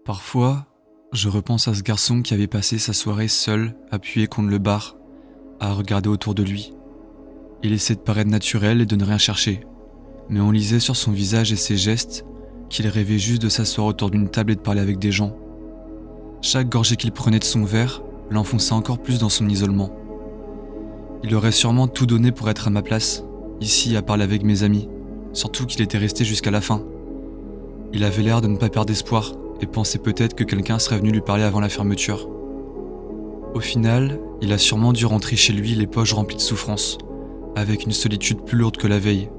Parfois, je repense à ce garçon qui avait passé sa soirée seul, appuyé contre le bar, à regarder autour de lui. Il essaie de paraître naturel et de ne rien chercher, mais on lisait sur son visage et ses gestes qu'il rêvait juste de s'asseoir autour d'une table et de parler avec des gens. Chaque gorgée qu'il prenait de son verre l'enfonçait encore plus dans son isolement. Il aurait sûrement tout donné pour être à ma place, ici à parler avec mes amis, surtout qu'il était resté jusqu'à la fin. Il avait l'air de ne pas perdre espoir et pensait peut-être que quelqu'un serait venu lui parler avant la fermeture. Au final, il a sûrement dû rentrer chez lui les poches remplies de souffrance, avec une solitude plus lourde que la veille.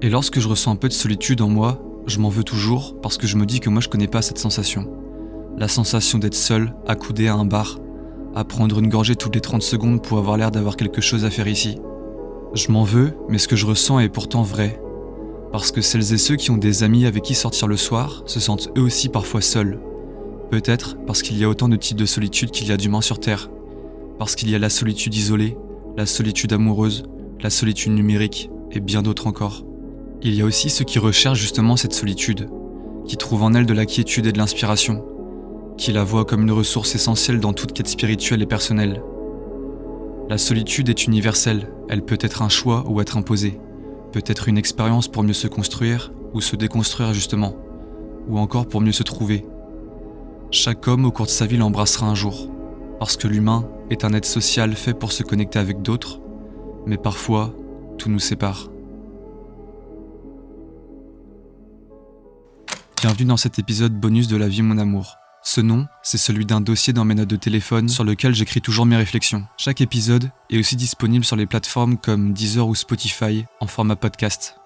Et lorsque je ressens un peu de solitude en moi, je m'en veux toujours parce que je me dis que moi je connais pas cette sensation. La sensation d'être seul, accoudé à un bar, à prendre une gorgée toutes les 30 secondes pour avoir l'air d'avoir quelque chose à faire ici. Je m'en veux, mais ce que je ressens est pourtant vrai. Parce que celles et ceux qui ont des amis avec qui sortir le soir se sentent eux aussi parfois seuls. Peut-être parce qu'il y a autant de types de solitude qu'il y a d'humains sur Terre. Parce qu'il y a la solitude isolée, la solitude amoureuse, la solitude numérique et bien d'autres encore. Il y a aussi ceux qui recherchent justement cette solitude, qui trouvent en elle de la quiétude et de l'inspiration, qui la voient comme une ressource essentielle dans toute quête spirituelle et personnelle. La solitude est universelle, elle peut être un choix ou être imposée. Peut-être une expérience pour mieux se construire ou se déconstruire justement, ou encore pour mieux se trouver. Chaque homme au cours de sa vie l'embrassera un jour, parce que l'humain est un être social fait pour se connecter avec d'autres, mais parfois, tout nous sépare. Bienvenue dans cet épisode bonus de La vie mon amour. Ce nom, c'est celui d'un dossier dans mes notes de téléphone sur lequel j'écris toujours mes réflexions. Chaque épisode est aussi disponible sur les plateformes comme Deezer ou Spotify en format podcast.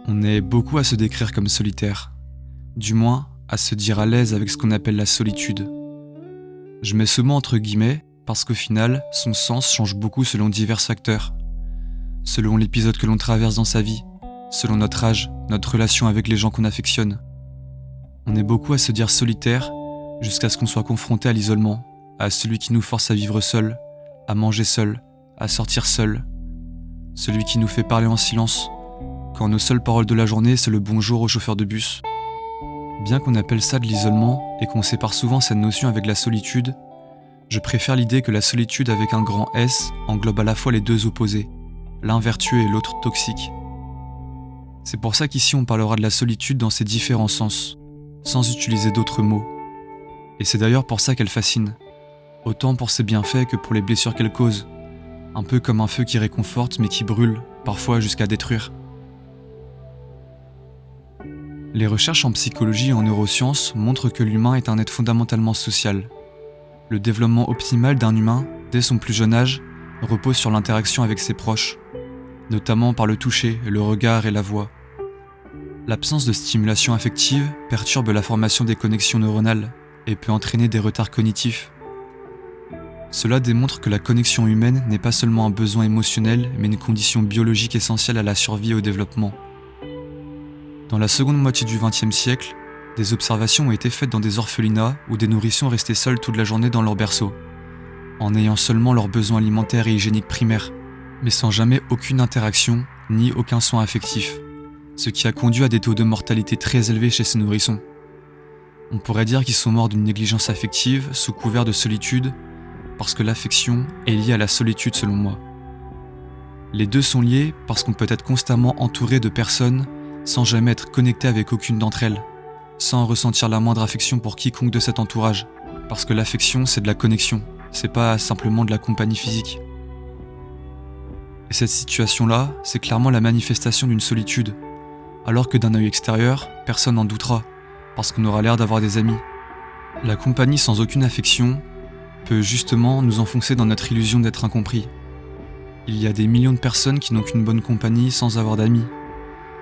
On est beaucoup à se décrire comme solitaire, du moins à se dire à l'aise avec ce qu'on appelle la solitude. Je mets ce mot entre guillemets parce qu'au final, son sens change beaucoup selon divers facteurs. Selon l'épisode que l'on traverse dans sa vie, selon notre âge, notre relation avec les gens qu'on affectionne. On est beaucoup à se dire solitaire jusqu'à ce qu'on soit confronté à l'isolement, à celui qui nous force à vivre seul, à manger seul, à sortir seul. Celui qui nous fait parler en silence, quand nos seules paroles de la journée c'est le bonjour au chauffeur de bus. Bien qu'on appelle ça de l'isolement et qu'on sépare souvent cette notion avec la solitude, je préfère l'idée que la solitude avec un grand S englobe à la fois les deux opposés, l'un vertueux et l'autre toxique. C'est pour ça qu'ici on parlera de la solitude dans ses différents sens, sans utiliser d'autres mots. Et c'est d'ailleurs pour ça qu'elle fascine, autant pour ses bienfaits que pour les blessures qu'elle cause, un peu comme un feu qui réconforte mais qui brûle, parfois jusqu'à détruire. Les recherches en psychologie et en neurosciences montrent que l'humain est un être fondamentalement social. Le développement optimal d'un humain, dès son plus jeune âge, repose sur l'interaction avec ses proches, notamment par le toucher, le regard et la voix. L'absence de stimulation affective perturbe la formation des connexions neuronales et peut entraîner des retards cognitifs. Cela démontre que la connexion humaine n'est pas seulement un besoin émotionnel, mais une condition biologique essentielle à la survie et au développement. Dans la seconde moitié du XXe siècle, des observations ont été faites dans des orphelinats où des nourrissons restaient seuls toute la journée dans leur berceau, en ayant seulement leurs besoins alimentaires et hygiéniques primaires, mais sans jamais aucune interaction ni aucun soin affectif, ce qui a conduit à des taux de mortalité très élevés chez ces nourrissons. On pourrait dire qu'ils sont morts d'une négligence affective sous couvert de solitude, parce que l'affection est liée à la solitude selon moi. Les deux sont liés parce qu'on peut être constamment entouré de personnes sans jamais être connecté avec aucune d'entre elles, sans ressentir la moindre affection pour quiconque de cet entourage, parce que l'affection c'est de la connexion, c'est pas simplement de la compagnie physique. Et cette situation-là, c'est clairement la manifestation d'une solitude, alors que d'un œil extérieur, personne n'en doutera, parce qu'on aura l'air d'avoir des amis. La compagnie sans aucune affection peut justement nous enfoncer dans notre illusion d'être incompris. Il y a des millions de personnes qui n'ont qu'une bonne compagnie sans avoir d'amis,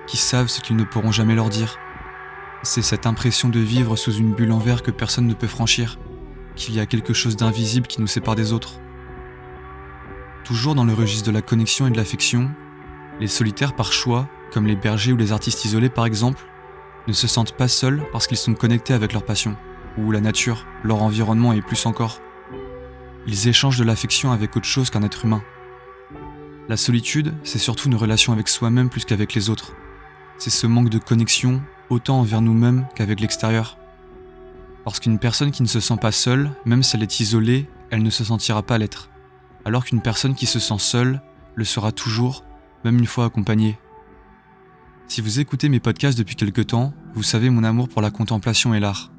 qui savent ce qu'ils ne pourront jamais leur dire. C'est cette impression de vivre sous une bulle en verre que personne ne peut franchir, qu'il y a quelque chose d'invisible qui nous sépare des autres. Toujours dans le registre de la connexion et de l'affection, les solitaires par choix, comme les bergers ou les artistes isolés par exemple, ne se sentent pas seuls parce qu'ils sont connectés avec leur passion, ou la nature, leur environnement et plus encore. Ils échangent de l'affection avec autre chose qu'un être humain. La solitude, c'est surtout une relation avec soi-même plus qu'avec les autres. C'est ce manque de connexion, autant envers nous-mêmes qu'avec l'extérieur. Parce qu'une personne qui ne se sent pas seule, même si elle est isolée, elle ne se sentira pas l'être. Alors qu'une personne qui se sent seule le sera toujours, même une fois accompagnée. Si vous écoutez mes podcasts depuis quelque temps, vous savez mon amour pour la contemplation et l'art.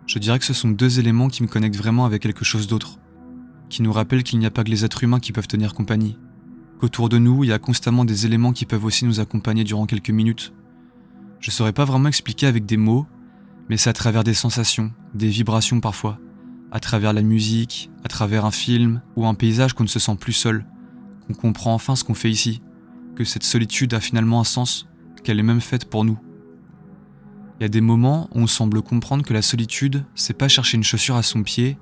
Je dirais que ce sont deux éléments qui me connectent vraiment avec quelque chose d'autre, qui nous rappellent qu'il n'y a pas que les êtres humains qui peuvent tenir compagnie, qu'autour de nous, il y a constamment des éléments qui peuvent aussi nous accompagner durant quelques minutes. Je ne saurais pas vraiment expliquer avec des mots, mais c'est à travers des sensations, des vibrations parfois, à travers la musique, à travers un film ou un paysage qu'on ne se sent plus seul, qu'on comprend enfin ce qu'on fait ici, que cette solitude a finalement un sens, qu'elle est même faite pour nous. Il y a des moments où on semble comprendre que la solitude, c'est pas chercher une chaussure à son pied,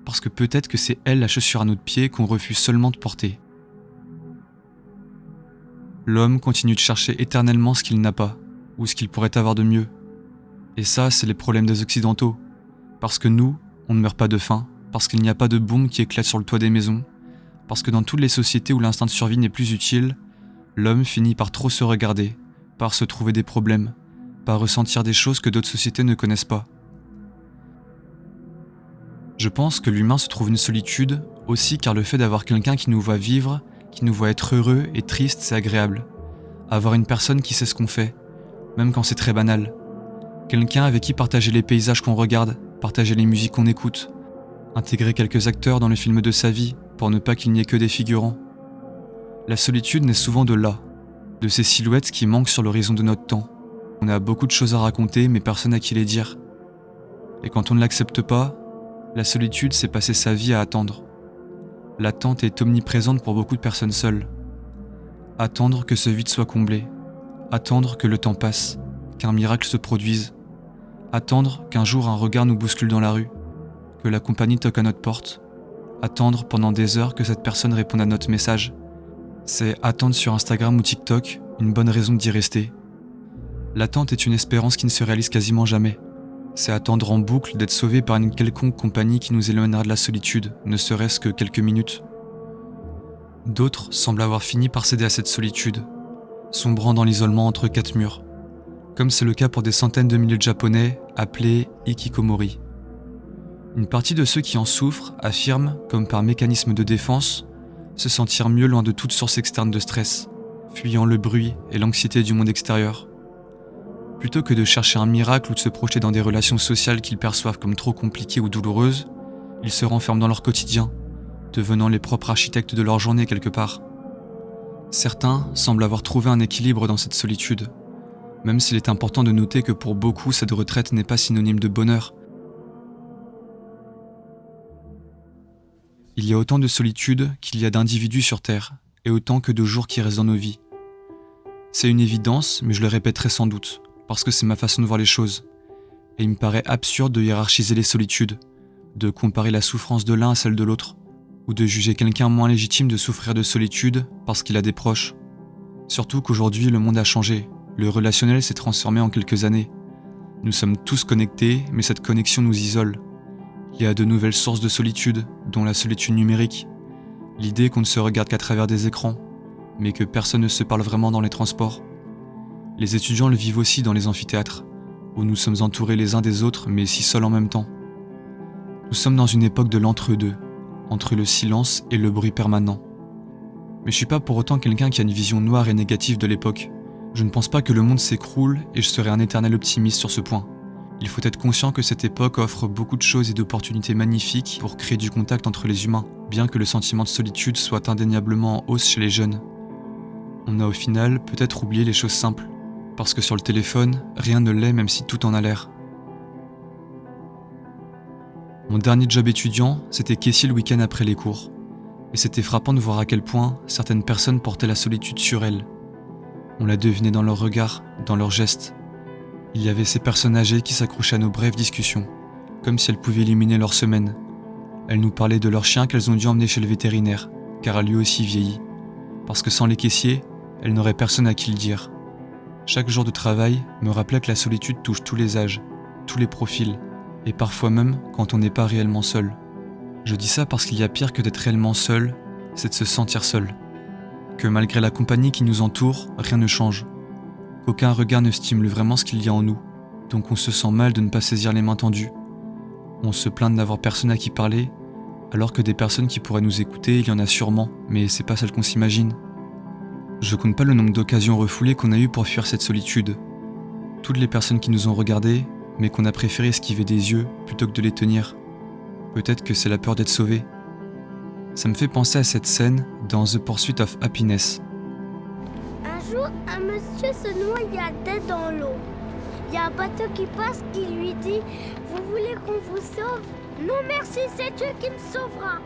parce que peut-être que c'est elle la chaussure à notre pied qu'on refuse seulement de porter. L'homme continue de chercher éternellement ce qu'il n'a pas, ou ce qu'il pourrait avoir de mieux. Et ça, c'est les problèmes des Occidentaux. Parce que nous, on ne meurt pas de faim, parce qu'il n'y a pas de bombes qui éclatent sur le toit des maisons, parce que dans toutes les sociétés où l'instinct de survie n'est plus utile, l'homme finit par trop se regarder, par se trouver des problèmes, par ressentir des choses que d'autres sociétés ne connaissent pas. Je pense que l'humain se trouve une solitude aussi car le fait d'avoir quelqu'un qui nous voit vivre, qui nous voit être heureux et triste, c'est agréable. Avoir une personne qui sait ce qu'on fait, même quand c'est très banal. Quelqu'un avec qui partager les paysages qu'on regarde, partager les musiques qu'on écoute, intégrer quelques acteurs dans le film de sa vie pour ne pas qu'il n'y ait que des figurants. La solitude naît souvent de là, de ces silhouettes qui manquent sur l'horizon de notre temps. On a beaucoup de choses à raconter mais personne à qui les dire. Et quand on ne l'accepte pas, la solitude c'est passer sa vie à attendre. L'attente est omniprésente pour beaucoup de personnes seules. Attendre que ce vide soit comblé. Attendre que le temps passe, qu'un miracle se produise. Attendre qu'un jour un regard nous bouscule dans la rue, que la compagnie toque à notre porte. Attendre pendant des heures que cette personne réponde à notre message. C'est attendre sur Instagram ou TikTok une bonne raison d'y rester. L'attente est une espérance qui ne se réalise quasiment jamais. C'est attendre en boucle d'être sauvé par une quelconque compagnie qui nous éloignera de la solitude, ne serait-ce que quelques minutes. D'autres semblent avoir fini par céder à cette solitude, sombrant dans l'isolement entre quatre murs, comme c'est le cas pour des centaines de milliers de Japonais appelés hikikomori. Une partie de ceux qui en souffrent affirment, comme par mécanisme de défense, se sentir mieux loin de toute source externe de stress, fuyant le bruit et l'anxiété du monde extérieur. Plutôt que de chercher un miracle ou de se projeter dans des relations sociales qu'ils perçoivent comme trop compliquées ou douloureuses, ils se renferment dans leur quotidien, devenant les propres architectes de leur journée quelque part. Certains semblent avoir trouvé un équilibre dans cette solitude, même s'il est important de noter que pour beaucoup, cette retraite n'est pas synonyme de bonheur. Il y a autant de solitude qu'il y a d'individus sur Terre, et autant que de jours qui restent dans nos vies. C'est une évidence, mais je le répéterai sans doute, parce que c'est ma façon de voir les choses. Et il me paraît absurde de hiérarchiser les solitudes, de comparer la souffrance de l'un à celle de l'autre, ou de juger quelqu'un moins légitime de souffrir de solitude parce qu'il a des proches. Surtout qu'aujourd'hui, le monde a changé, le relationnel s'est transformé en quelques années. Nous sommes tous connectés, mais cette connexion nous isole. Il y a de nouvelles sources de solitude, dont la solitude numérique, l'idée qu'on ne se regarde qu'à travers des écrans, mais que personne ne se parle vraiment dans les transports. Les étudiants le vivent aussi dans les amphithéâtres, où nous sommes entourés les uns des autres, mais si seuls en même temps. Nous sommes dans une époque de l'entre-deux, entre le silence et le bruit permanent. Mais je suis pas pour autant quelqu'un qui a une vision noire et négative de l'époque. Je ne pense pas que le monde s'écroule et je serai un éternel optimiste sur ce point. Il faut être conscient que cette époque offre beaucoup de choses et d'opportunités magnifiques pour créer du contact entre les humains, bien que le sentiment de solitude soit indéniablement en hausse chez les jeunes. On a au final peut-être oublié les choses simples, parce que sur le téléphone, rien ne l'est même si tout en a l'air. Mon dernier job étudiant, c'était caissier le week-end après les cours. Et c'était frappant de voir à quel point certaines personnes portaient la solitude sur elles. On la devinait dans leurs regards, dans leurs gestes. Il y avait ces personnes âgées qui s'accrochaient à nos brèves discussions, comme si elles pouvaient éliminer leur semaine. Elles nous parlaient de leur chien qu'elles ont dû emmener chez le vétérinaire, car a lui aussi vieilli. Parce que sans les caissiers, elles n'auraient personne à qui le dire. Chaque jour de travail me rappelait que la solitude touche tous les âges, tous les profils, et parfois même quand on n'est pas réellement seul. Je dis ça parce qu'il y a pire que d'être réellement seul, c'est de se sentir seul. que malgré la compagnie qui nous entoure, rien ne change, qu'aucun regard ne stimule vraiment ce qu'il y a en nous, donc on se sent mal de ne pas saisir les mains tendues. On se plaint de n'avoir personne à qui parler, alors que des personnes qui pourraient nous écouter, il y en a sûrement, mais c'est pas celle qu'on s'imagine. Je compte pas le nombre d'occasions refoulées qu'on a eues pour fuir cette solitude. Toutes les personnes qui nous ont regardés, mais qu'on a préféré esquiver des yeux plutôt que de les tenir. Peut-être que c'est la peur d'être sauvé. Ça me fait penser à cette scène dans The Pursuit of Happiness. Un jour, un monsieur se noyadait dans l'eau. Il y a un bateau qui passe qui lui dit « Vous voulez qu'on vous sauve ?»« Non merci, c'est Dieu qui me sauvera. »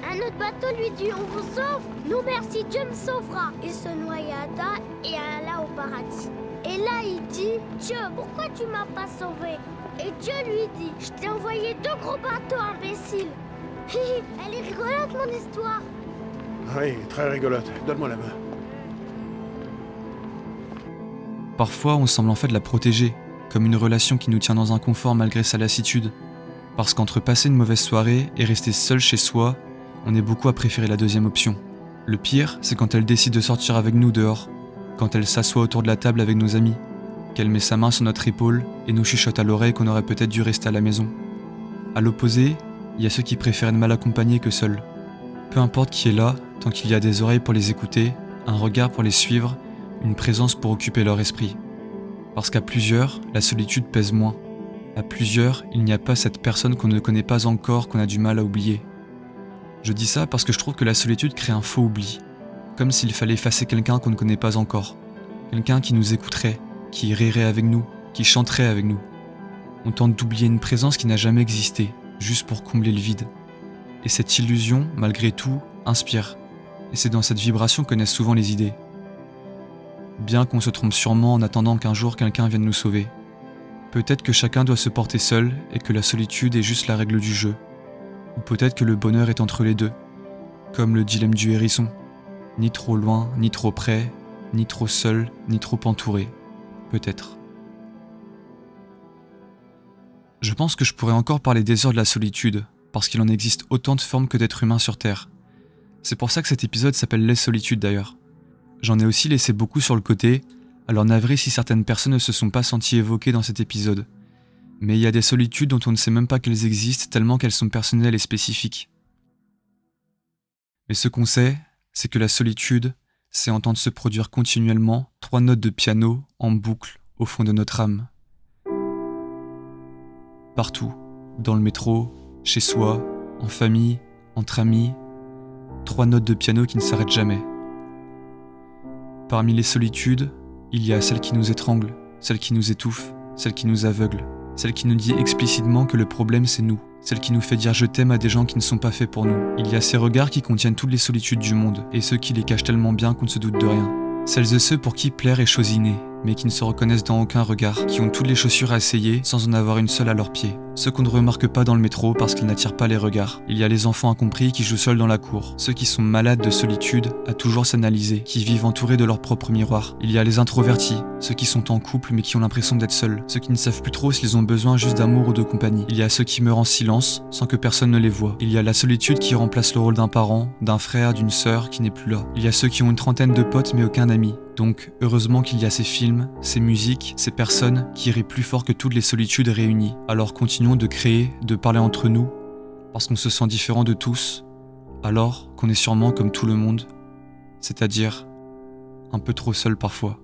Un autre bateau lui dit « On vous sauve ?»« Non merci, Dieu me sauvera. » Il se noyada et alla au paradis. Et là il dit « Dieu, pourquoi tu m'as pas sauvé ?» Et Dieu lui dit « Je t'ai envoyé 2 gros bateaux, imbécile. » Elle est rigolote mon histoire. Oui, très rigolote. Donne-moi la main. Parfois, on semble en fait la protéger, comme une relation qui nous tient dans un confort malgré sa lassitude. Parce qu'entre passer une mauvaise soirée et rester seul chez soi, on est beaucoup à préférer la deuxième option. Le pire, c'est quand elle décide de sortir avec nous dehors, quand elle s'assoit autour de la table avec nos amis, qu'elle met sa main sur notre épaule et nous chuchote à l'oreille qu'on aurait peut-être dû rester à la maison. À l'opposé, il y a ceux qui préfèrent être mal accompagnés que seuls. Peu importe qui est là, tant qu'il y a des oreilles pour les écouter, un regard pour les suivre, une présence pour occuper leur esprit. Parce qu'à plusieurs, la solitude pèse moins. À plusieurs, il n'y a pas cette personne qu'on ne connaît pas encore qu'on a du mal à oublier. Je dis ça parce que je trouve que la solitude crée un faux oubli. Comme s'il fallait effacer quelqu'un qu'on ne connaît pas encore. Quelqu'un qui nous écouterait, qui rirait avec nous, qui chanterait avec nous. On tente d'oublier une présence qui n'a jamais existé, juste pour combler le vide. Et cette illusion, malgré tout, inspire. Et c'est dans cette vibration que naissent souvent les idées. Bien qu'on se trompe sûrement en attendant qu'un jour quelqu'un vienne nous sauver. Peut-être que chacun doit se porter seul et que la solitude est juste la règle du jeu. Ou peut-être que le bonheur est entre les deux. Comme le dilemme du hérisson. Ni trop loin, ni trop près, ni trop seul, ni trop entouré. Peut-être. Je pense que je pourrais encore parler des heures de la solitude, parce qu'il en existe autant de formes que d'êtres humains sur Terre. C'est pour ça que cet épisode s'appelle Les Solitudes d'ailleurs. J'en ai aussi laissé beaucoup sur le côté, alors navré si certaines personnes ne se sont pas senties évoquées dans cet épisode. Mais il y a des solitudes dont on ne sait même pas qu'elles existent tellement qu'elles sont personnelles et spécifiques. Mais ce qu'on sait, c'est que la solitude, c'est entendre se produire continuellement 3 notes de piano en boucle au fond de notre âme. Partout, dans le métro, chez soi, en famille, entre amis, 3 notes de piano qui ne s'arrêtent jamais. Parmi les solitudes, il y a celle qui nous étrangle, celle qui nous étouffe, celle qui nous aveugle, celle qui nous dit explicitement que le problème c'est nous, celle qui nous fait dire je t'aime à des gens qui ne sont pas faits pour nous. Il y a ces regards qui contiennent toutes les solitudes du monde, et ceux qui les cachent tellement bien qu'on ne se doute de rien. Celles et ceux pour qui plaire est chose innée, mais qui ne se reconnaissent dans aucun regard, qui ont toutes les chaussures à essayer sans en avoir une seule à leurs pieds. Ceux qu'on ne remarque pas dans le métro parce qu'ils n'attirent pas les regards. Il y a les enfants incompris qui jouent seuls dans la cour. Ceux qui sont malades de solitude, à toujours s'analyser, qui vivent entourés de leur propre miroir. Il y a les introvertis, ceux qui sont en couple mais qui ont l'impression d'être seuls. Ceux qui ne savent plus trop s'ils ont besoin juste d'amour ou de compagnie. Il y a ceux qui meurent en silence, sans que personne ne les voie. Il y a la solitude qui remplace le rôle d'un parent, d'un frère, d'une sœur qui n'est plus là. Il y a ceux qui ont une trentaine de potes mais aucun ami. Donc, heureusement qu'il y a ces films, ces musiques, ces personnes qui iraient plus fort que toutes les solitudes réunies. Alors continuons de créer, de parler entre nous, parce qu'on se sent différent de tous, alors qu'on est sûrement comme tout le monde, c'est-à-dire un peu trop seul parfois.